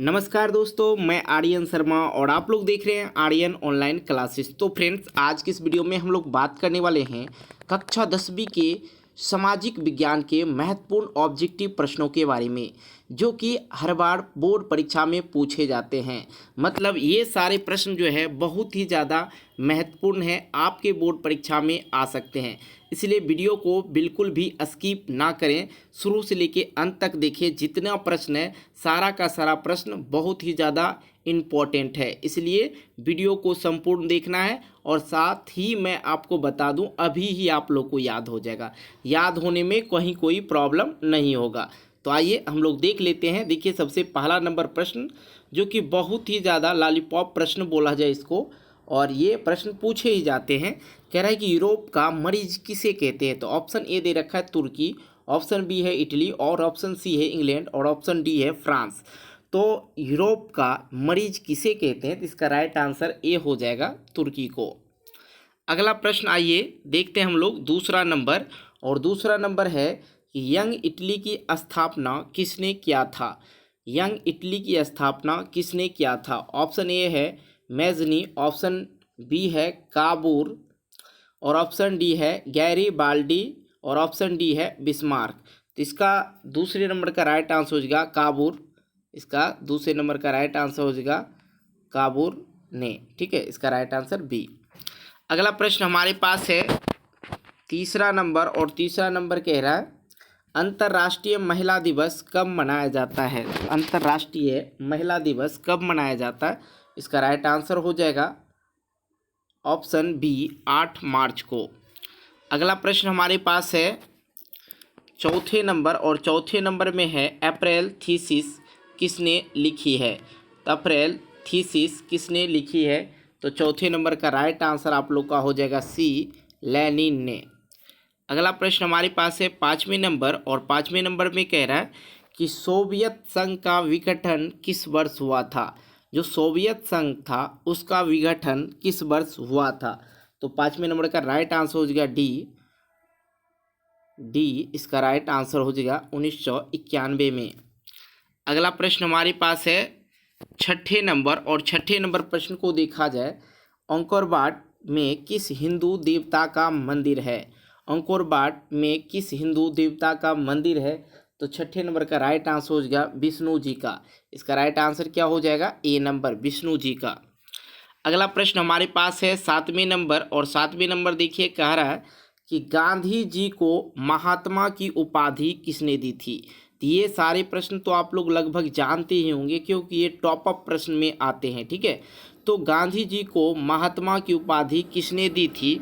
नमस्कार दोस्तों, मैं आर्यन शर्मा और आप लोग देख रहे हैं आर्यन ऑनलाइन क्लासेस। तो फ्रेंड्स, आज की इस वीडियो में हम लोग बात करने वाले हैं कक्षा 10वीं के सामाजिक विज्ञान के महत्वपूर्ण ऑब्जेक्टिव प्रश्नों के बारे में, जो कि हर बार बोर्ड परीक्षा में पूछे जाते हैं। मतलब ये सारे प्रश्न जो है बहुत ही ज़्यादा महत्वपूर्ण है, आपके बोर्ड परीक्षा में आ सकते हैं। इसलिए वीडियो को बिल्कुल भी स्किप ना करें, शुरू से लेके अंत तक देखिए। जितना प्रश्न है सारा का सारा प्रश्न बहुत ही ज़्यादा इम्पोर्टेंट है, इसलिए वीडियो को संपूर्ण देखना है। और साथ ही मैं आपको बता दूं, अभी ही आप लोग को याद हो जाएगा, याद होने में कहीं कोई प्रॉब्लम नहीं होगा। तो आइए हम लोग देख लेते हैं। देखिए, सबसे पहला नंबर प्रश्न, जो कि बहुत ही ज़्यादा लॉलीपॉप प्रश्न बोला जाए इसको, और ये प्रश्न पूछे ही जाते हैं। कह रहा है कि यूरोप का मरीज किसे कहते हैं। तो ऑप्शन ए दे रखा है तुर्की, ऑप्शन बी है इटली, और ऑप्शन सी है इंग्लैंड, और ऑप्शन डी है फ्रांस। तो यूरोप का मरीज किसे कहते हैं, तो इसका राइट आंसर ए हो जाएगा, तुर्की को। अगला प्रश्न आइए देखते हैं हम लोग, दूसरा नंबर। और दूसरा नंबर है कि यंग इटली की स्थापना किसने किया था। यंग इटली की स्थापना किसने किया था। ऑप्शन ए है मैजनी, ऑप्शन बी है काबूर, और ऑप्शन डी है गैरीबाल्डी, और ऑप्शन डी है बिस्मार्क। तो इसका दूसरे नंबर का राइट आंसर हो जाएगा काबूर। इसका दूसरे नंबर का राइट आंसर हो जाएगा काबूर ने। ठीक है, इसका राइट आंसर बी। अगला प्रश्न हमारे पास है तीसरा नंबर, और तीसरा नंबर कह रहा है अंतर्राष्ट्रीय महिला दिवस कब मनाया जाता है। अंतर्राष्ट्रीय महिला दिवस कब मनाया जाता है, इसका राइट आंसर हो जाएगा ऑप्शन बी, 8 मार्च को। अगला प्रश्न हमारे पास है चौथे नंबर, और चौथे नंबर में है अप्रैल थीसिस किसने लिखी है। तो अप्रैल थीसिस किसने लिखी है, तो चौथे नंबर का राइट आंसर आप लोग का हो जाएगा सी, लेनिन ने। अगला प्रश्न हमारे पास है पाँचवें नंबर, और पाँचवें नंबर में कह रहा है कि सोवियत संघ का विघटन किस वर्ष हुआ था। जो सोवियत संघ था उसका विघटन किस वर्ष हुआ था। तो पाँचवें नंबर का राइट आंसर हो जाएगा डी, इसका राइट आंसर हो जाएगा 1991 में। अगला प्रश्न हमारे पास है छठे नंबर, और छठे नंबर प्रश्न को देखा जाए अंकोर वाट में किस हिंदू देवता का मंदिर है। अंकोर वाट में किस हिंदू देवता का मंदिर है। तो छठे नंबर का राइट आंसर हो जाएगा विष्णु जी का। इसका राइट आंसर क्या हो जाएगा, ए नंबर, विष्णु जी का। अगला प्रश्न हमारे पास है सातवें नंबर, और सातवें नंबर देखिए कह रहा है कि गांधी जी को महात्मा की उपाधि किसने दी थी। तो ये सारे प्रश्न तो आप लोग लगभग जानते ही होंगे, क्योंकि ये टॉप अप प्रश्न में आते हैं। ठीक है, तो गांधी जी को महात्मा की उपाधि किसने दी थी।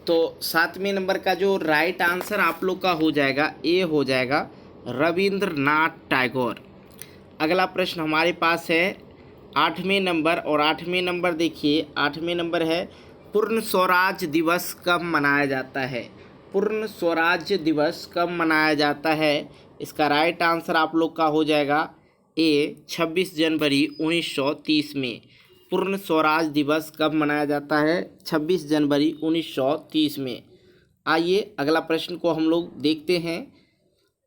तो सातवें नंबर का जो राइट आंसर आप लोग का हो जाएगा, ए हो जाएगा रविंद्रनाथ टैगोर। अगला प्रश्न हमारे पास है आठवें नंबर, और आठवें नंबर देखिए, आठवें नंबर है पूर्ण स्वराज दिवस कब मनाया जाता है। पूर्ण स्वराज दिवस कब मनाया जाता है, इसका राइट आंसर आप लोग का हो जाएगा ए, 26 जनवरी 1930 में। पूर्ण स्वराज दिवस कब मनाया जाता है, 26 जनवरी 1930 में। आइए अगला प्रश्न को हम लोग देखते हैं।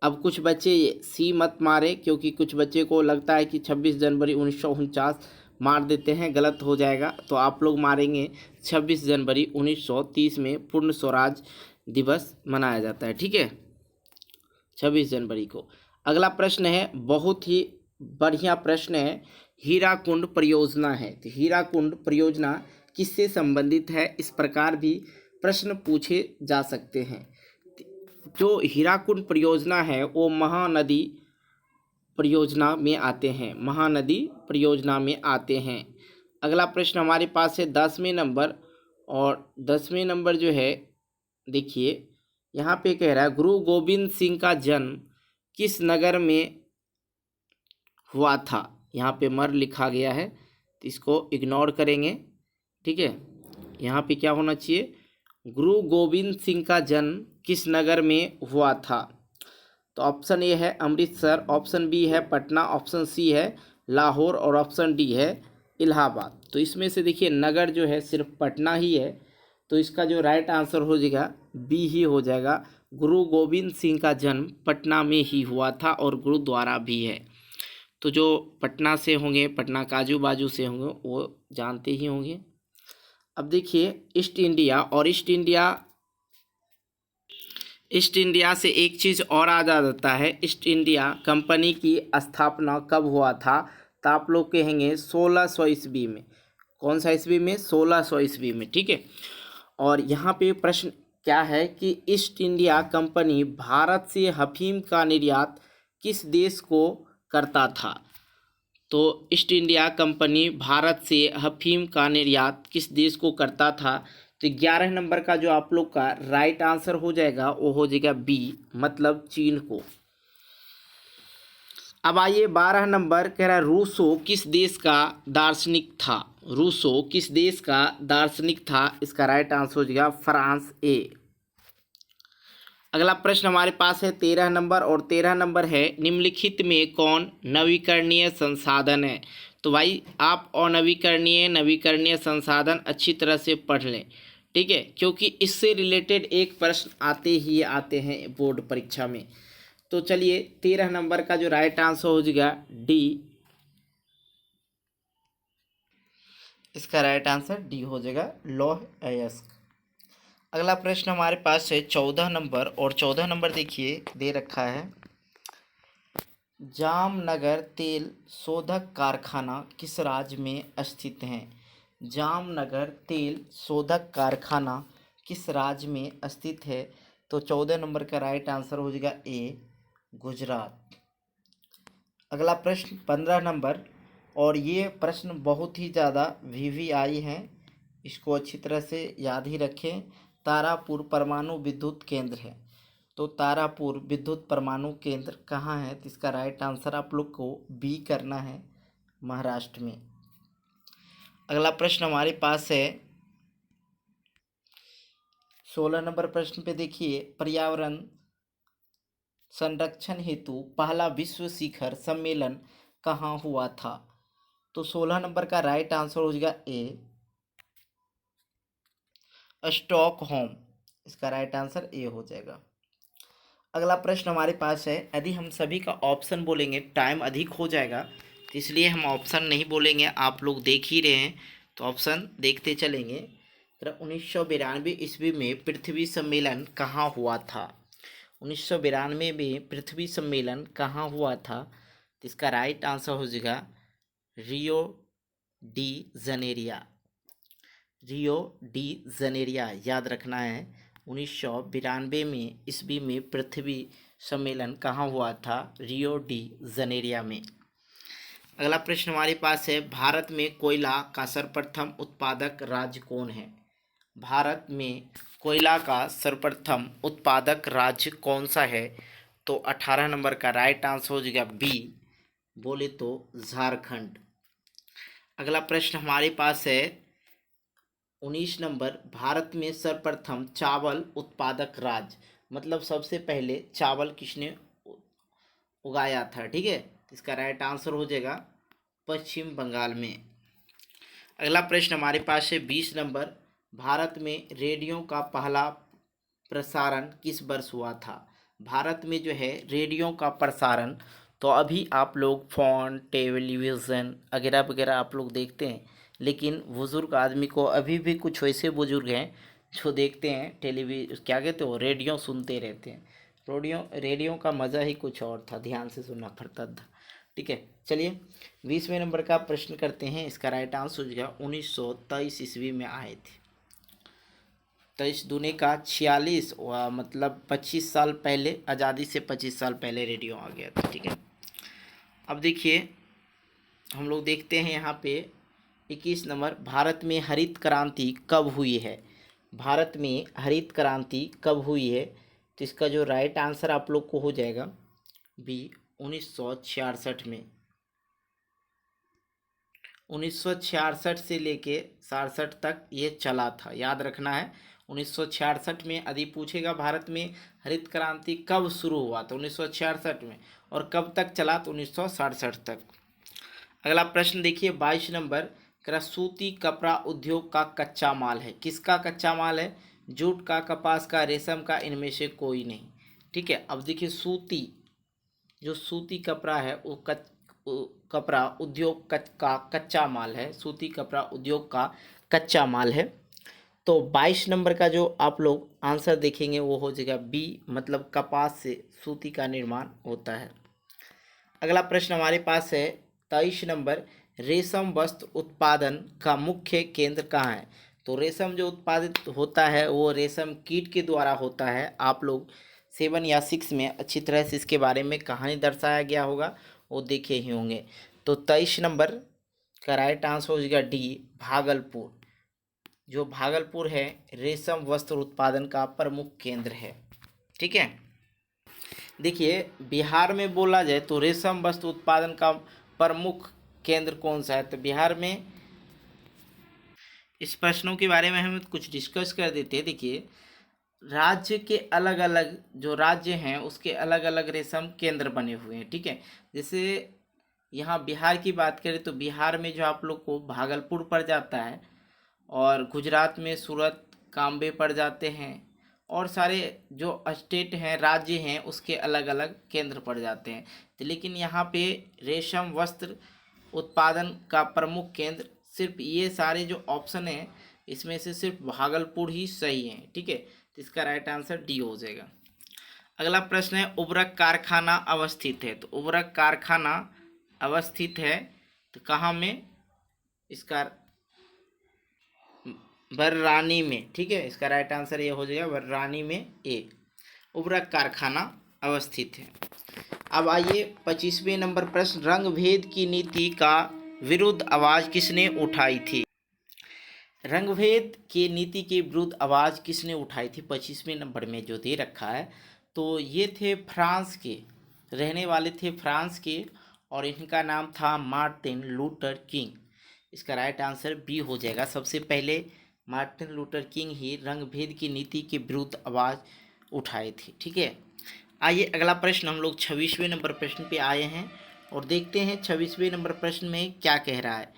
अब कुछ बच्चे सी मत मारे, क्योंकि कुछ बच्चे को लगता है कि 26 जनवरी 1949 मार देते हैं, गलत हो जाएगा। तो आप लोग मारेंगे 26 जनवरी 1930 में पूर्ण स्वराज दिवस मनाया जाता है। ठीक है, 26 जनवरी को। अगला प्रश्न है बहुत ही बढ़िया प्रश्न है, हीराकुंड परियोजना है। तो हीराकुंड परियोजना किससे संबंधित है, इस प्रकार भी प्रश्न पूछे जा सकते हैं। जो हीराकुंड परियोजना है वो महानदी परियोजना में आते हैं, महानदी परियोजना में आते हैं। अगला प्रश्न हमारे पास है 10वें नंबर, और 10वें नंबर जो है देखिए यहाँ पे कह रहा है गुरु गोविंद सिंह का जन्म किस नगर में हुआ था। यहाँ पे मर लिखा गया है, तो इसको इग्नोर करेंगे। ठीक है, यहाँ पे क्या होना चाहिए, गुरु गोविंद सिंह का जन्म किस नगर में हुआ था। तो ऑप्शन ए है अमृतसर, ऑप्शन बी है पटना, ऑप्शन सी है लाहौर, और ऑप्शन डी है इलाहाबाद। तो इसमें से देखिए नगर जो है सिर्फ पटना ही है, तो इसका जो राइट आंसर हो जाएगा बी ही हो जाएगा। गुरु गोविंद सिंह का जन्म पटना में ही हुआ था, और गुरुद्वारा भी है। तो जो पटना से होंगे, पटना के आजू बाजू से होंगे, वो जानते ही होंगे। अब देखिए ईस्ट इंडिया, और ईस्ट इंडिया से एक चीज़ और आ जाता है, ईस्ट इंडिया कंपनी की स्थापना कब हुआ था? तो आप लोग कहेंगे 1600 ईस्वी में। कौन सा ईस्वी में? 1600 ईस्वी में, ठीक है। और यहाँ पे प्रश्न क्या है कि ईस्ट इंडिया कंपनी भारत से अफीम का निर्यात किस देश को करता था? तो ईस्ट इंडिया कंपनी भारत से अफीम का निर्यात किस देश को करता था? तो 11 नंबर का जो आप लोग का राइट आंसर हो जाएगा वो हो जाएगा बी, मतलब चीन को। अब आइए 12 नंबर कह रहा है रूसो किस देश का दार्शनिक था? रूसो किस देश का दार्शनिक था? इसका राइट आंसर हो जाएगा फ्रांस, ए। अगला प्रश्न हमारे पास है 13 नंबर, और 13 नंबर है निम्नलिखित में कौन नवीकरणीय संसाधन है? तो भाई आप नवीकरणीय संसाधन अच्छी तरह से पढ़ लें, ठीक है, क्योंकि इससे रिलेटेड एक प्रश्न आते हैं बोर्ड परीक्षा में। तो चलिए 13 नंबर का जो राइट आंसर हो जाएगा डी, इसका राइट आंसर डी हो जाएगा, लौह अयस्क। अगला प्रश्न हमारे पास है 14 नंबर, और 14 नंबर देखिए दे रखा है जामनगर तेल शोधक कारखाना किस राज्य में स्थित है? जामनगर तेल शोधक कारखाना किस राज्य में स्थित है? तो 14 नंबर का राइट आंसर हो जाएगा ए, गुजरात। अगला प्रश्न 15 नंबर, और ये प्रश्न बहुत ही ज़्यादा वीवीआई है, इसको अच्छी तरह से याद ही रखें। तारापुर परमाणु विद्युत केंद्र है, तो तारापुर विद्युत परमाणु केंद्र कहाँ है? तो इसका राइट आंसर आप लोग को बी करना है, महाराष्ट्र में। अगला प्रश्न हमारे पास है 16 नंबर प्रश्न पे देखिए पर्यावरण संरक्षण हेतु पहला विश्व शिखर सम्मेलन कहाँ हुआ था? तो 16 नंबर का राइट आंसर हो जाएगा ए, स्टॉकहोम, इसका राइट आंसर ए हो जाएगा। अगला प्रश्न हमारे पास है, यदि हम सभी का ऑप्शन बोलेंगे टाइम अधिक हो जाएगा, तो इसलिए हम ऑप्शन नहीं बोलेंगे, आप लोग देख ही रहे हैं तो ऑप्शन देखते चलेंगे। तो 1992 ईस्वी में पृथ्वी सम्मेलन कहाँ हुआ था? 1992 में पृथ्वी सम्मेलन कहाँ हुआ था? तो इसका राइट आंसर हो जाएगा रियो डी जनेरिया, रियो डी जनेरिया याद रखना है। 1992 में ईस्वी में पृथ्वी सम्मेलन कहाँ हुआ था? रियो डी जनेरिया में। अगला प्रश्न हमारे पास है भारत में कोयला का सर्वप्रथम उत्पादक राज्य कौन है? भारत में कोयला का सर्वप्रथम उत्पादक राज्य कौन सा है? तो 18 नंबर का राइट आंसर हो जाएगा बी, बोले तो झारखंड। अगला प्रश्न हमारे पास है 19 नंबर, भारत में सर्वप्रथम चावल उत्पादक राज्य, मतलब सबसे पहले चावल किसने उगाया था? ठीक है, इसका राइट आंसर हो जाएगा पश्चिम बंगाल में। अगला प्रश्न हमारे पास है 20 नंबर, भारत में रेडियो का पहला प्रसारण किस वर्ष हुआ था? भारत में जो है रेडियो का प्रसारण, तो अभी आप लोग फ़ोन, टेलीविज़न वगैरह वगैरह आप लोग देखते हैं, लेकिन बुज़ुर्ग आदमी को अभी भी कुछ वैसे बुज़ुर्ग हैं जो देखते हैं क्या कहते हो, रेडियो सुनते रहते हैं। रेडियो का मज़ा ही कुछ और था, ध्यान से सुनना पड़ता था। ठीक है, चलिए 20वें नंबर का प्रश्न करते हैं। इसका राइट आंसर हो जाएगा 1923 ईस्वी में आए थे। 23 दूने का 46, मतलब 25 साल पहले, आज़ादी से 25 साल पहले रेडियो आ गया था। ठीक है, अब देखिए हम लोग देखते हैं यहाँ पे 21 नंबर, भारत में हरित क्रांति कब हुई है? भारत में हरित क्रांति कब हुई है? तो इसका जो राइट आंसर आप लोग को हो जाएगा बी, 1966 में। 1966 से लेके 67 तक ये चला था, याद रखना है। 1966 में यदि पूछेगा भारत में हरित क्रांति कब शुरू हुआ तो 1966 में, और कब तक चला तो 1967 तक। अगला प्रश्न देखिए 22 नंबर, सूती कपड़ा उद्योग का कच्चा माल है, किसका कच्चा माल है? जूट का, कपास का, रेशम का, इनमें से कोई नहीं। ठीक है, अब देखिए सूती, जो सूती कपड़ा है कपड़ा उद्योग का कच्चा माल है, सूती कपड़ा उद्योग का कच्चा माल है। तो 22 नंबर का जो आप लोग आंसर देखेंगे वो हो जाएगा बी, मतलब कपास से सूती का निर्माण होता है। अगला प्रश्न हमारे पास है 23 नंबर, रेशम वस्त्र उत्पादन का मुख्य केंद्र कहाँ है? तो रेशम जो उत्पादित होता है वो रेशम कीट के द्वारा होता है। आप लोग 7 या 6 में अच्छी तरह से इसके बारे में कहानी दर्शाया गया होगा, वो देखे ही होंगे। तो 23 नंबर का राइट आंसर हो जाएगा डी, भागलपुर। जो भागलपुर है रेशम वस्त्र उत्पादन का प्रमुख केंद्र है। ठीक है, देखिए बिहार में बोला जाए तो रेशम वस्त्र उत्पादन का प्रमुख केंद्र कौन सा है? तो बिहार में इस प्रश्नों के बारे में हम कुछ डिस्कस कर देते हैं। देखिए राज्य के अलग अलग जो राज्य हैं उसके अलग अलग रेशम केंद्र बने हुए हैं। ठीक है, जैसे यहाँ बिहार की बात करें तो बिहार में जो आप लोग को भागलपुर पड़ जाता है, और गुजरात में सूरत, काम्बे पड़ जाते हैं, और सारे जो स्टेट हैं, राज्य हैं, उसके अलग अलग केंद्र पड़ जाते हैं। तो लेकिन यहाँ पे रेशम वस्त्र उत्पादन का प्रमुख केंद्र सिर्फ ये सारे जो ऑप्शन हैं इसमें से सिर्फ भागलपुर ही सही है। ठीक है, तो इसका राइट आंसर डी हो जाएगा। अगला प्रश्न है उर्वरक कारखाना अवस्थित है? तो उर्वरक कारखाना अवस्थित है तो कहाँ में? इसका बर्रानी में। ठीक है, इसका राइट आंसर ये हो जाएगा बर्रानी में ए, उर्वरक कारखाना अवस्थित है। अब आइए 25वें नंबर प्रश्न, रंग भेद की नीति का विरुद्ध आवाज किसने उठाई थी? रंग भेद की नीति के विरुद्ध आवाज किसने उठाई थी? 25वें नंबर में जो दे रखा है, तो ये थे फ्रांस के रहने वाले थे, फ्रांस के, और इनका नाम था मार्टिन लूथर किंग। इसका राइट आंसर बी हो जाएगा। सबसे पहले मार्टिन लूथर किंग ही रंग भेद की नीति के विरुद्ध आवाज़ उठाई थी। ठीक है, आइए अगला प्रश्न हम लोग 26वें नंबर प्रश्न पे आए हैं और देखते हैं 26वें नंबर प्रश्न में क्या कह रहा है।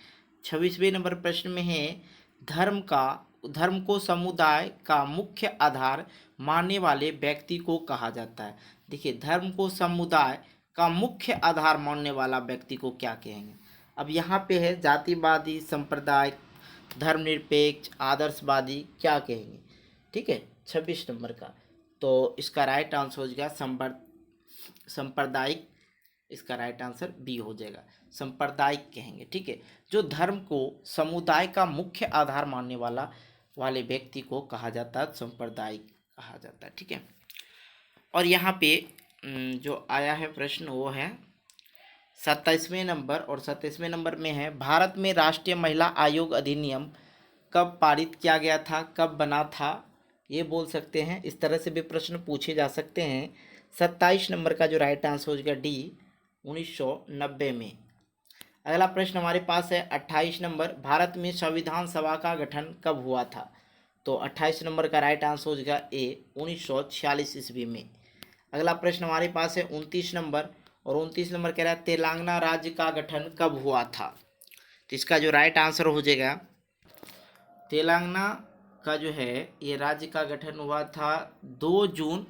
26वें नंबर प्रश्न में है धर्म को समुदाय का मुख्य आधार मानने वाले व्यक्ति को कहा जाता है। देखिए धर्म को समुदाय का मुख्य आधार मानने वाला व्यक्ति को क्या कहेंगे? अब यहाँ पे है जातिवादी, सांप्रदायिक, धर्मनिरपेक्ष, आदर्शवादी, क्या कहेंगे? ठीक है, 26 नंबर का, तो इसका राइट आंसर हो जाएगा सांप्रदायिक। इसका राइट आंसर बी हो जाएगा, सांप्रदायिक कहेंगे। ठीक है, जो धर्म को समुदाय का मुख्य आधार मानने वाले व्यक्ति को कहा जाता है, सांप्रदायिक कहा जाता है। ठीक है, और यहाँ पे जो आया है प्रश्न वो है 27वें नंबर, और 27वें नंबर में है भारत में राष्ट्रीय महिला आयोग अधिनियम कब पारित किया गया था, कब बना था, ये बोल सकते हैं। इस तरह से भी प्रश्न पूछे जा सकते हैं। 27 नंबर का जो राइट आंसर हो जाएगा डी, 1990 में। अगला प्रश्न हमारे पास है 28 नंबर, भारत में संविधान सभा का गठन कब हुआ था? तो 28 नंबर का राइट आंसर हो जाएगा ए, 1946 ईस्वी में। अगला प्रश्न हमारे पास है 29 नंबर, और 29 नंबर कह रहा है तेलंगाना राज्य का गठन कब हुआ था? तो इसका जो राइट आंसर हो जाएगा, तेलंगाना का जो है ये राज्य का गठन हुआ था 2 जून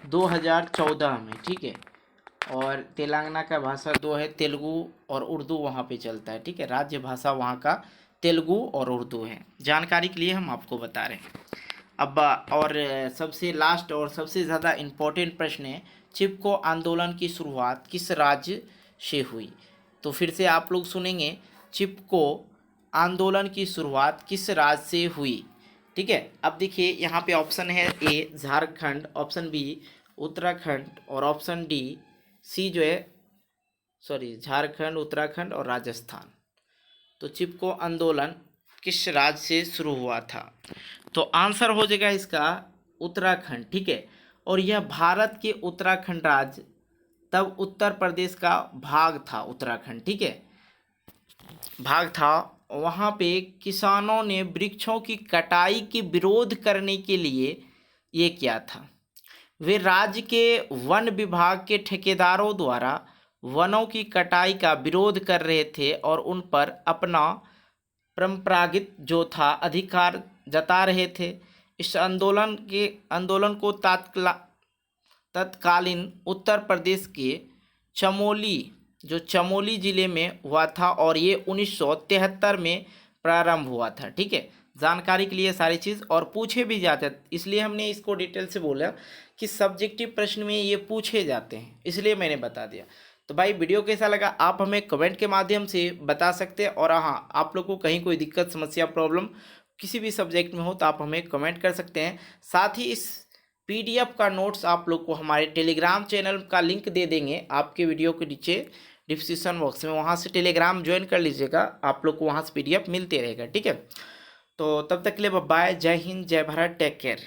2014 में। ठीक है, और तेलंगाना का भाषा दो है, तेलुगु और उर्दू वहाँ पे चलता है। ठीक है, राज्य भाषा वहाँ का तेलुगु और उर्दू है। जानकारी के लिए हम आपको बता रहे हैं। अब और सबसे लास्ट और सबसे ज़्यादा इम्पोर्टेंट प्रश्न है, चिपको आंदोलन की शुरुआत किस राज्य से हुई? तो फिर से आप लोग सुनेंगे, चिपको आंदोलन की शुरुआत किस राज्य से हुई? ठीक है, अब देखिए यहाँ पे ऑप्शन है ए झारखंड, ऑप्शन बी उत्तराखंड, और ऑप्शन डी सी जो है झारखंड, उत्तराखंड और राजस्थान। तो चिपको आंदोलन किस राज्य से शुरू हुआ था? तो आंसर हो जाएगा इसका उत्तराखंड। ठीक है, और यह भारत के उत्तराखंड राज्य तब उत्तर प्रदेश का भाग था। उत्तराखंड, ठीक है, भाग था। वहाँ पे किसानों ने वृक्षों की कटाई के विरोध करने के लिए ये किया था। वे राज्य के वन विभाग के ठेकेदारों द्वारा वनों की कटाई का विरोध कर रहे थे और उन पर अपना परंपरागत जो था अधिकार जता रहे थे। इस आंदोलन को तत्कालीन उत्तर प्रदेश के चमोली जो चमोली ज़िले में हुआ था और ये 1973 में प्रारंभ हुआ था। ठीक है, जानकारी के लिए सारी चीज़ और पूछे भी जाते हैं, इसलिए हमने इसको डिटेल से बोला कि सब्जेक्टिव प्रश्न में ये पूछे जाते हैं, इसलिए मैंने बता दिया। तो भाई वीडियो कैसा लगा आप हमें कमेंट के माध्यम से बता सकते हैं। और हाँ, आप लोग को कहीं कोई दिक्कत समस्या प्रॉब्लम किसी भी सब्जेक्ट में हो तो आप हमें कमेंट कर सकते हैं। साथ ही इस पीडीएफ का नोट्स आप लोग को हमारे टेलीग्राम चैनल का लिंक दे देंगे आपके वीडियो के नीचे डिस्क्रिप्शन बॉक्स में, वहाँ से टेलीग्राम ज्वाइन कर लीजिएगा, आप लोग को वहाँ से पीडीएफ मिलते रहेगा। ठीक है, तो तब तक के लिए बाय, जय हिंद, जय भारत, टेक केयर।